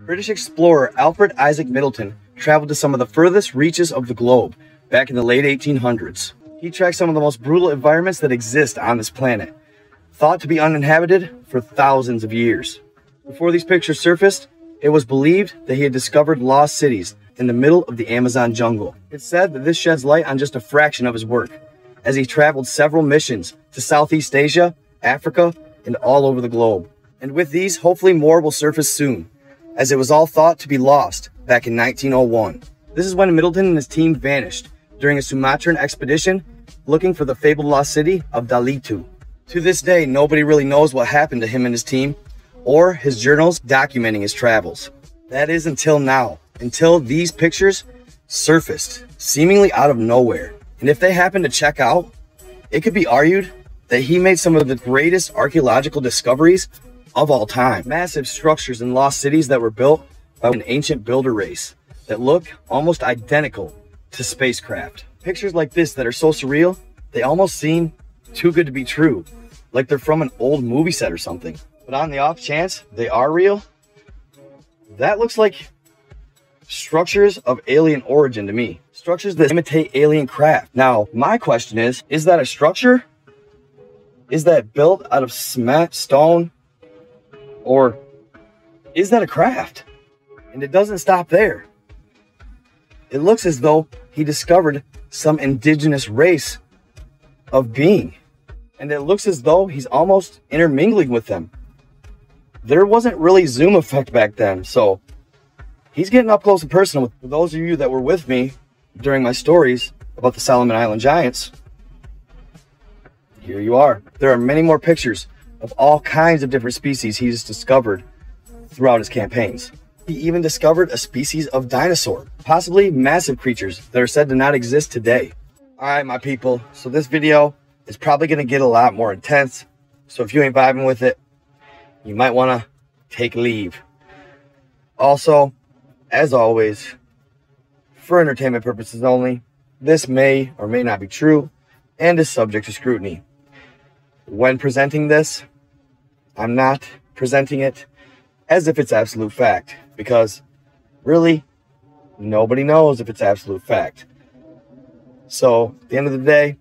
British explorer Alfred Isaac Middleton traveled to some of the furthest reaches of the globe back in the late 1800s. He tracked some of the most brutal environments that exist on this planet, thought to be uninhabited for thousands of years. Before these pictures surfaced, it was believed that he had discovered lost cities in the middle of the Amazon jungle. It's said that this sheds light on just a fraction of his work, as he traveled several missions to Southeast Asia, Africa, and all over the globe. And with these, hopefully more will surface soon, as it was all thought to be lost back in 1901. This is when Middleton and his team vanished during a Sumatran expedition looking for the fabled lost city of Dalitu. To this day, nobody really knows what happened to him and his team, or his journals documenting his travels. That is until now, until these pictures surfaced, seemingly out of nowhere. And if they happen to check out, it could be argued that he made some of the greatest archaeological discoveries of all time. Massive structures and lost cities that were built by an ancient builder race that look almost identical to spacecraft. Pictures like this that are so surreal, they almost seem too good to be true, like they're from an old movie set or something. But on the off chance they are real, that looks like structures of alien origin to me. Structures that imitate alien craft. Now, my question is that a structure? Is that built out of cement, stone, or is that a craft? And it doesn't stop there. It looks as though he discovered some indigenous race of being. And it looks as though he's almost intermingling with them. There wasn't really zoom effect back then, so he's getting up close and personal. For those of you that were with me during my stories about the Solomon Island giants, here you are. There are many more pictures of all kinds of different species he's discovered throughout his campaigns. He even discovered a species of dinosaur, possibly massive creatures that are said to not exist today. All right, my people, so this video is probably going to get a lot more intense, so if you ain't vibing with it, you might want to take leave. Also, as always, for entertainment purposes only, this may or may not be true and is subject to scrutiny. When presenting this, I'm not presenting it as if it's absolute fact, because really, nobody knows if it's absolute fact. So, at the end of the day,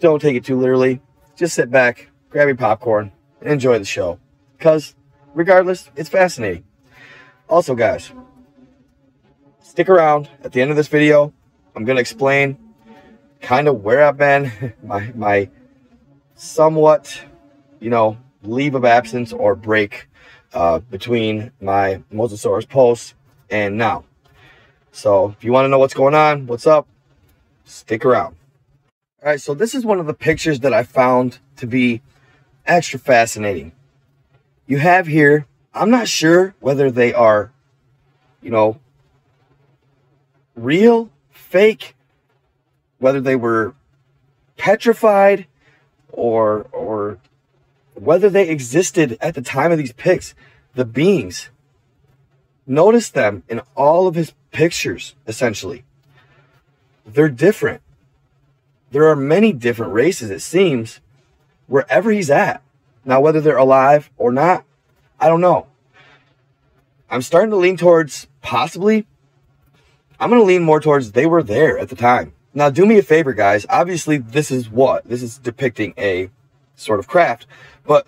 don't take it too literally. Just sit back, grab your popcorn, and enjoy the show, because regardless, it's fascinating. Also, guys, stick around. At the end of this video, I'm going to explain kind of where I've been, my somewhat, leave of absence or break between my Mosasaurus posts and now. So if you want to know what's going on, what's up, stick around. All right, so this is one of the pictures that I found to be extra fascinating. You have here, I'm not sure whether they are, real, fake, whether they were petrified, or whether they existed at the time of these pics. The beings, notice them in all of his pictures, essentially. They're different. There are many different races, it seems, wherever he's at. Now, whether they're alive or not, I don't know. I'm starting to lean towards possibly. I'm going to lean more towards they were there at the time. Now, do me a favor, guys. Obviously, this is depicting a sort of craft. But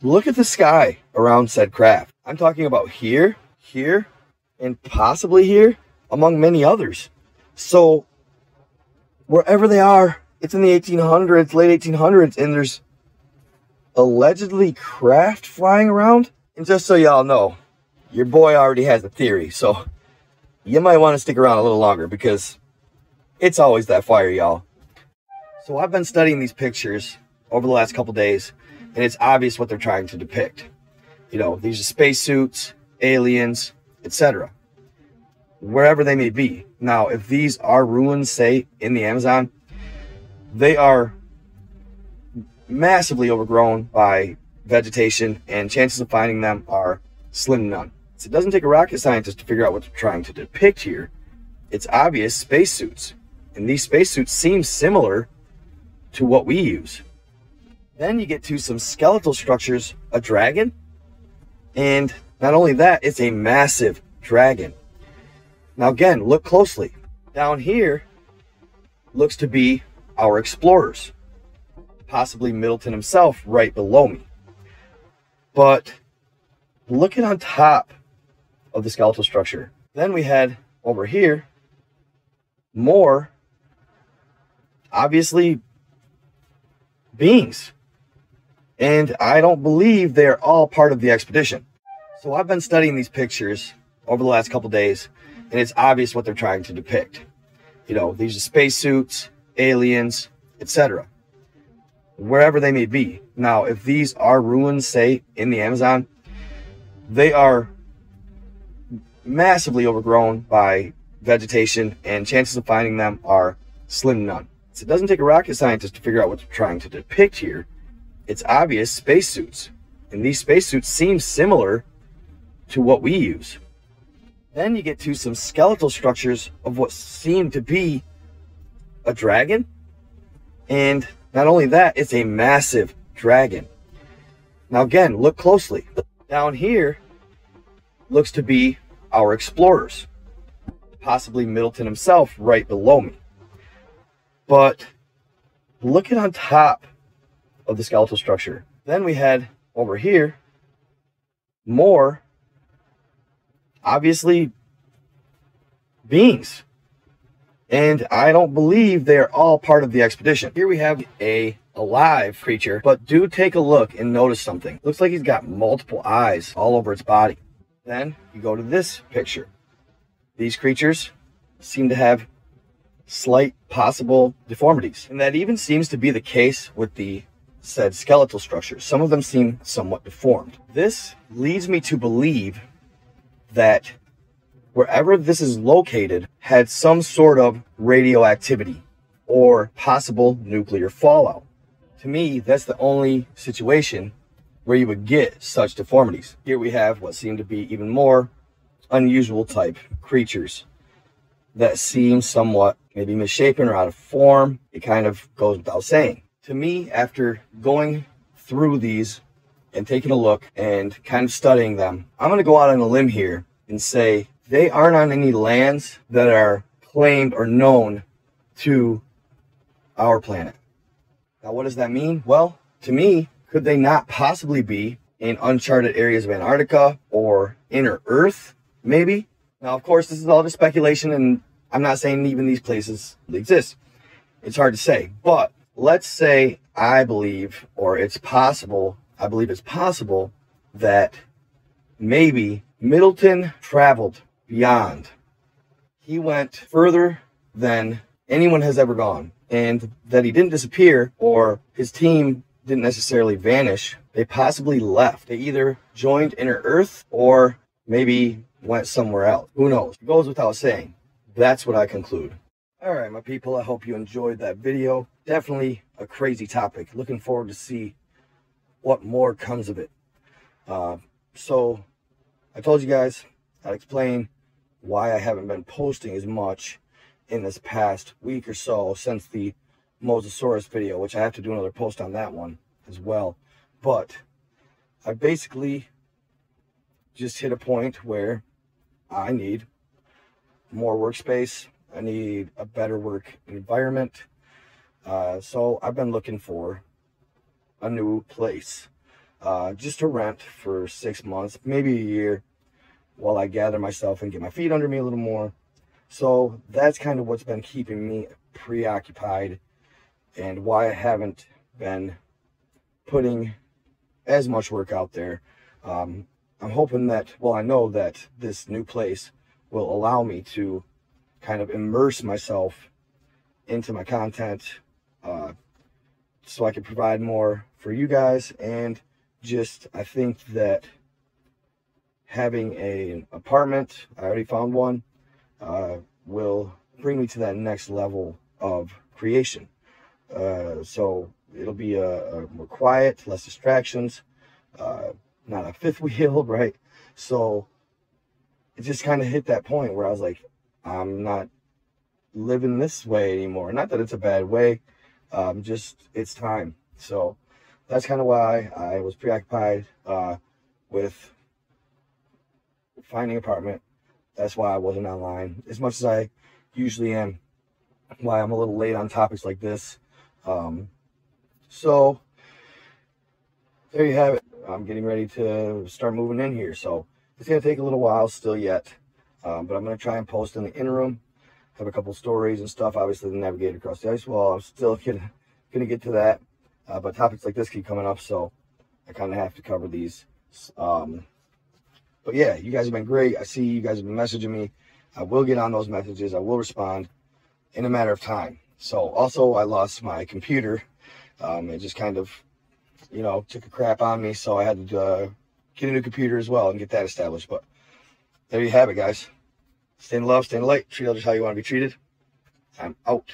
look at the sky around said craft. I'm talking about here, here, and possibly here, among many others. So, wherever they are, it's in the 1800s, late 1800s, and there's allegedly craft flying around. And just so y'all know, your boy already has a theory, so you might want to stick around a little longer because it's always that fire, y'all. So I've been studying these pictures over the last couple days, and it's obvious what they're trying to depict. These are spacesuits, aliens, etc. Wherever they may be. Now, if these are ruins, say, in the Amazon, they are massively overgrown by vegetation, and chances of finding them are slim to none. So it doesn't take a rocket scientist to figure out what they're trying to depict here. It's obvious spacesuits, and these spacesuits seem similar to what we use. Then you get to some skeletal structures, a dragon, and Not only that, it's a massive dragon. Now again, look closely. Down here looks to be our explorers, possibly Middleton himself right below me. But looking on top of the skeletal structure, then we had over here more, obviously, beings. And I don't believe they're all part of the expedition. So I've been studying these pictures over the last couple days, and it's obvious what they're trying to depict. You know, these are spacesuits, aliens, etc. Wherever they may be. Now, if these are ruins, say, in the Amazon, they are massively overgrown by vegetation, and chances of finding them are slim to none. So it doesn't take a rocket scientist to figure out what they're trying to depict here. It's obvious spacesuits, and these spacesuits seem similar to what we use. Then you get to some skeletal structures of what seem to be a dragon, and not only that, it's a massive dragon. Now again, look closely. Down here looks to be our explorers, possibly Middleton himself right below me. But looking on top of the skeletal structure, then we had over here more, obviously, beings. And I don't believe they're all part of the expedition. Here we have a alive creature, but do take a look and notice something. Looks like he's got multiple eyes all over its body. Then you go to this picture. These creatures seem to have slight possible deformities. And that even seems to be the case with the said skeletal structures. Some of them seem somewhat deformed. This leads me to believe that wherever this is located had some sort of radioactivity or possible nuclear fallout. To me, that's the only situation where you would get such deformities. Here we have what seem to be even more unusual type creatures that seem somewhat maybe misshapen or out of form. It kind of goes without saying. To me, after going through these and taking a look and kind of studying them, I'm going to go out on a limb here and say they aren't on any lands that are claimed or known to our planet. Now, what does that mean? Well, to me, could they not possibly be in uncharted areas of Antarctica or inner Earth, maybe? Now, of course, this is all just speculation, and I'm not saying even these places exist. It's hard to say. But let's say I believe, or it's possible, I believe it's possible that maybe Middleton traveled beyond. He went further than anyone has ever gone, and that he didn't disappear, or his team didn't necessarily vanish. They possibly left. They either joined Inner Earth or maybe went somewhere else. Who knows? It goes without saying. That's what I conclude. All right, my people, I hope you enjoyed that video. Definitely a crazy topic. Looking forward to see what more comes of it. So I told you guys I'd explain why I haven't been posting as much in this past week or so since the Mosasaurus video, which I have to do another post on that one as well. But I basically just hit a point where I need more workspace. I need a better work environment. So I've been looking for a new place just to rent for 6 months, maybe a year, while I gather myself and get my feet under me a little more. So that's kind of what's been keeping me preoccupied and why I haven't been putting as much work out there. I'm hoping that, well, I know that this new place will allow me to kind of immerse myself into my content so I can provide more for you guys. And just, I think that having an apartment, I already found one, will bring me to that next level of creation. So it'll be more quiet, less distractions, not a fifth wheel, right? So it just kind of hit that point where I was like, I'm not living this way anymore. Not that it's a bad way, just it's time. So that's kind of why I was preoccupied with finding an apartment. That's why I wasn't online as much as I usually am. Why I'm a little late on topics like this. So there you have it. I'm getting ready to start moving in here, so it's gonna take a little while still yet, but I'm gonna try and post in the interim. Have a couple stories and stuff. Obviously, the Navigator Across the Ice Wall. I'm still gonna get to that, but topics like this keep coming up, so I kind of have to cover these. But yeah, you guys have been great. I see you guys have been messaging me. I will get on those messages. I will respond in a matter of time. So also, I lost my computer. It just kind of, you know, took a crap on me, so I had to get a new computer as well and get that established. But there you have it, guys. Stay in love, stay in the light, treat others how you want to be treated. I'm out.